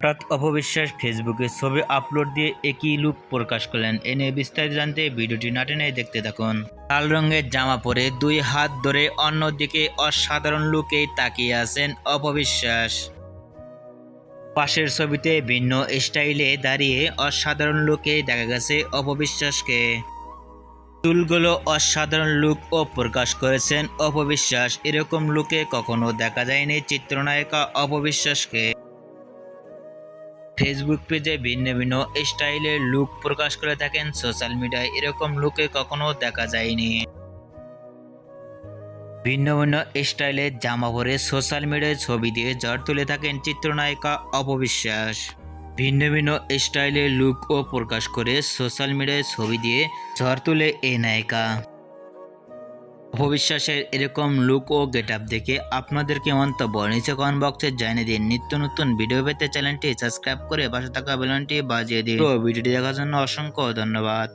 হঠাৎ অপবিশ্বাস ফেসবুকে ছবি আপলোড দিয়ে একই লুক প্রকাশ করলেন। এ নিয়ে বিস্তারিত জানতে ভিডিওটি না টেনে দেখতে থাকুন। লাল রঙের জামা পরে দুই হাত ধরে অন্যদিকে অসাধারণ লুকে তাকিয়ে আছেন অপবিশ্বাস। পাশের ছবিতে ভিন্ন স্টাইলে দাঁড়িয়ে অসাধারণ লুকে দেখা গেছে অপবিশ্বাসকে। চুলগুলো অসাধারণ লুক ও প্রকাশ করেছেন অপবিশ্বাস। এরকম লুকে কখনো দেখা যায়নি চিত্রনায়িকা অপবিশ্বাসকে। ফেসবুক পেজে ভিন্ন ভিন্ন স্টাইলের লুক প্রকাশ করে থাকেন সোশ্যাল মিডিয়ায়। এরকম লুকে কখনো দেখা যায়নি। ভিন্ন ভিন্ন স্টাইলের জামা পরে সোশ্যাল মিডিয়ায় ছবি দিয়ে ঝড় তুলে থাকেন চিত্রনায়িকা অপবিশ্বাস। ভিন্ন ভিন্ন স্টাইলের লুক ও প্রকাশ করে সোশ্যাল মিডিয়ায় ছবি দিয়ে ঝড় তুলে এই নায়িকা। অপবিশ্বাসের এরকম লুক ও গেটআপ দেখে আপনাদের কি মন্তব্য নিচে কমেন্ট বক্সে জানিয়ে দিন। নিত্য নতুন ভিডিও পেতে চ্যানেলটি সাবস্ক্রাইব করে পাশে থাকা বেল আইকনটি বাজিয়ে দিন। ভিডিওটি দেখার জন্য অসংখ্য ধন্যবাদ।